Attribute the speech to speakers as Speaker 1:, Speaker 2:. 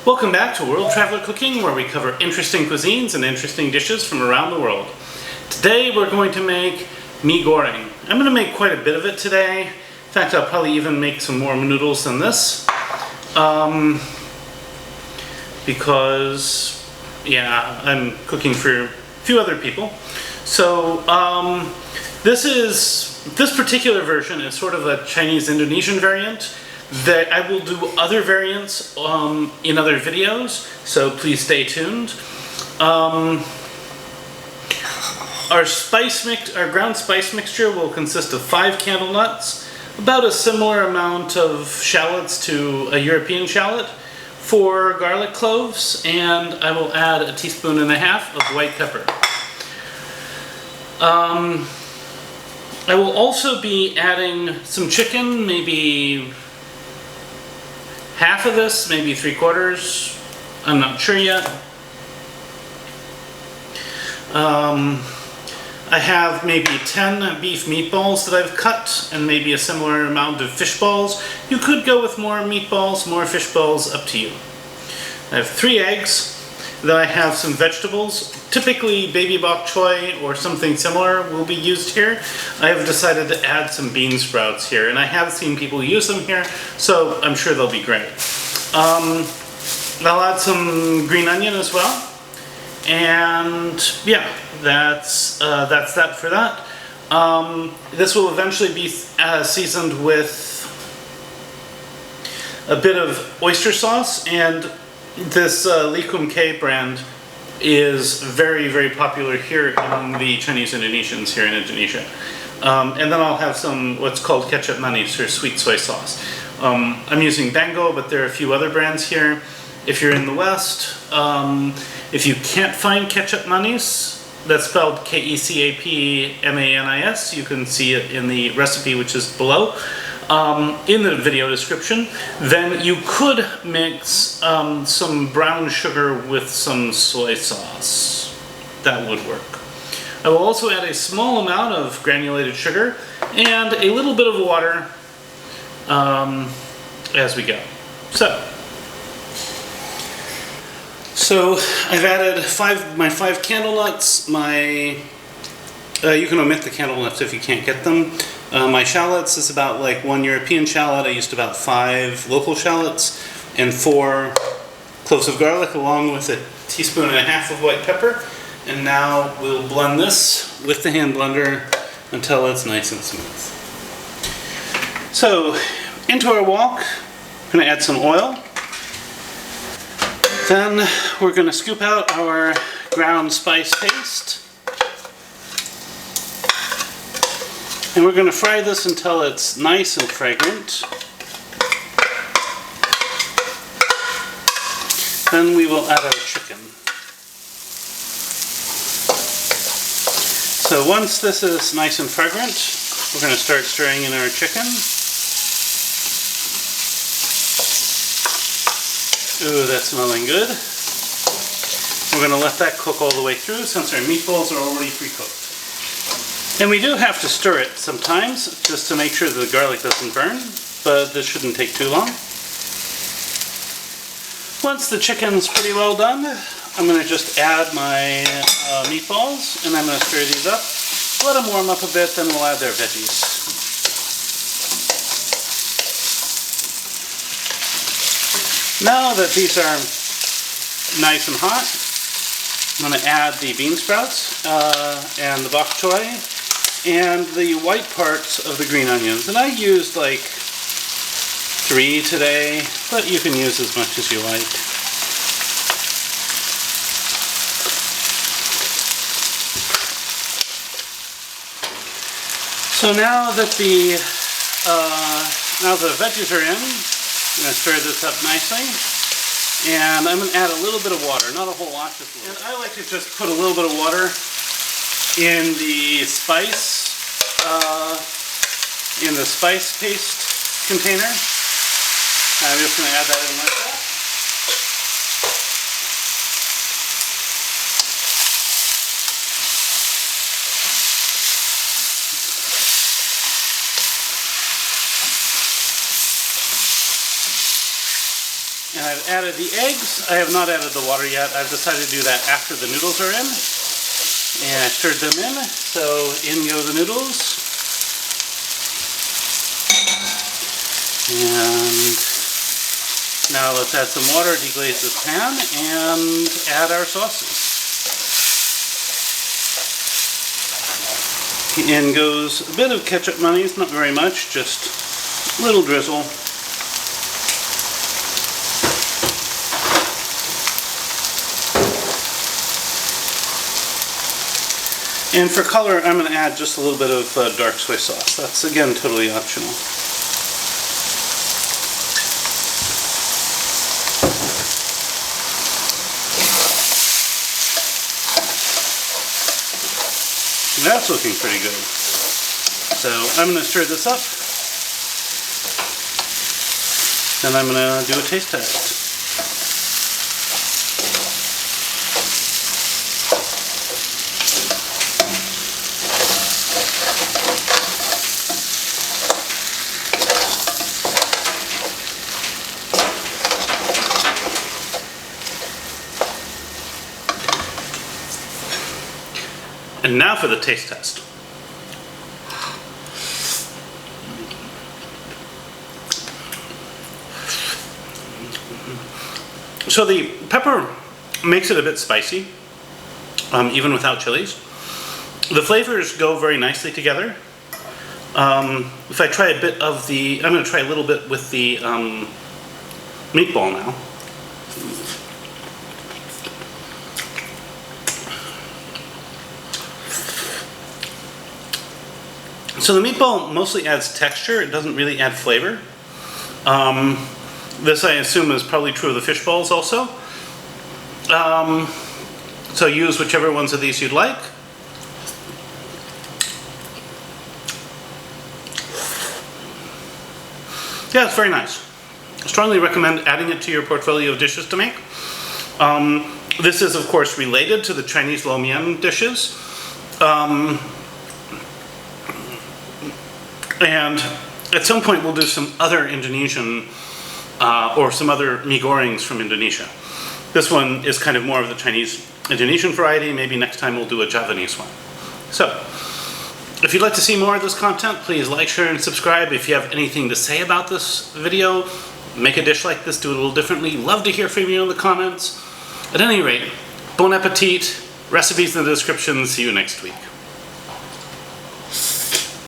Speaker 1: Welcome back to World Traveler Cooking, where we cover interesting cuisines and interesting dishes from around the world. Today we're going to make Mie Goreng. I'm going to make quite a bit of it today. In fact, I'll probably even make some more noodles than this. Because, yeah, I'm cooking for a few other people. So, this particular version is sort of a Chinese-Indonesian variant. That I will do other variants in other videos, so please stay tuned. Our ground spice mixture will consist of 5 candle nuts, about a similar amount of shallots to a European shallot, 4 garlic cloves, and I will add 1.5 teaspoons of white pepper. I will also be adding some chicken, maybe half of this, maybe 3/4. I'm not sure yet. I have maybe 10 beef meatballs that I've cut, and maybe a similar amount of fish balls. You could go with more meatballs, more fish balls, up to you. I have 3 eggs. Then I have some vegetables. Typically baby bok choy or something similar will be used here. I have decided to add some bean sprouts here, and I have seen people use them here, so I'm sure they'll be great. I'll add some green onion as well, and yeah, that's that for that. This will eventually be seasoned with a bit of oyster sauce, and this Kum Kee brand is very, very popular here among the Chinese-Indonesians here in Indonesia. And then I'll have some what's called Kecap manis, or sweet soy sauce. I'm using Bango, but there are a few other brands here. If you're in the West, if you can't find Kecap manis, that's spelled Kecap-manis, you can see it in the recipe, which is below. In the video description, then you could mix some brown sugar with some soy sauce. That would work. I will also add a small amount of granulated sugar and a little bit of water as we go. So I've added my 5 candle nuts, you can omit the candle nuts if you can't get them. My shallots is about like 1 European shallot. I used about 5 local shallots and 4 cloves of garlic, along with 1.5 teaspoons of white pepper. And now we'll blend this with the hand blender until it's nice and smooth. So into our wok, I'm going to add some oil. Then we're going to scoop out our ground spice paste. And we're going to fry this until it's nice and fragrant. Then we will add our chicken. So once this is nice and fragrant, we're going to start stirring in our chicken. Ooh, that's smelling good. We're going to let that cook all the way through since our meatballs are already pre-cooked. And we do have to stir it sometimes, just to make sure that the garlic doesn't burn, but this shouldn't take too long. Once the chicken's pretty well done, I'm going to just add my meatballs, and I'm going to stir these up. Let them warm up a bit, then we'll add their veggies. Now that these are nice and hot, I'm going to add the bean sprouts and the bok choy and the white parts of the green onions. And I used like 3 today, but you can use as much as you like. So now that the veggies are in, I'm going to stir this up nicely. And I'm going to add a little bit of water, not a whole lot, just a little. And I like to just put a little bit of water in the spice paste container. I'm just going to add that in like that. And I've added the eggs. I have not added the water yet. I've decided to do that after the noodles are in. And I stirred them in. So in go the noodles. And now let's add some water, deglaze this pan, and add our sauces. In goes a bit of ketchup mayonnaise, not very much, just a little drizzle. And for color, I'm going to add just a little bit of dark soy sauce. That's, again, totally optional. That's looking pretty good. So I'm going to stir this up. Then I'm going to do a taste test. And now for the taste test. So the pepper makes it a bit spicy, even without chilies. The flavors go very nicely together. If I try a bit of the, I'm going to try a little bit with the meatball now. So the meatball mostly adds texture, it doesn't really add flavor. This I assume is probably true of the fish balls also. So use whichever ones of these you'd like. Yeah, it's very nice. I strongly recommend adding it to your portfolio of dishes to make. This is of course related to the Chinese Lo Mien dishes. And at some point we'll do some other Indonesian or some other Mie Gorengs from Indonesia. This one is kind of more of the Chinese-Indonesian variety. Maybe next time we'll do a Javanese one. So, if you'd like to see more of this content, please like, share, and subscribe. If you have anything to say about this video, make a dish like this, do it a little differently. Love to hear from you in the comments. At any rate, bon appetit, recipes in the description. See you next week.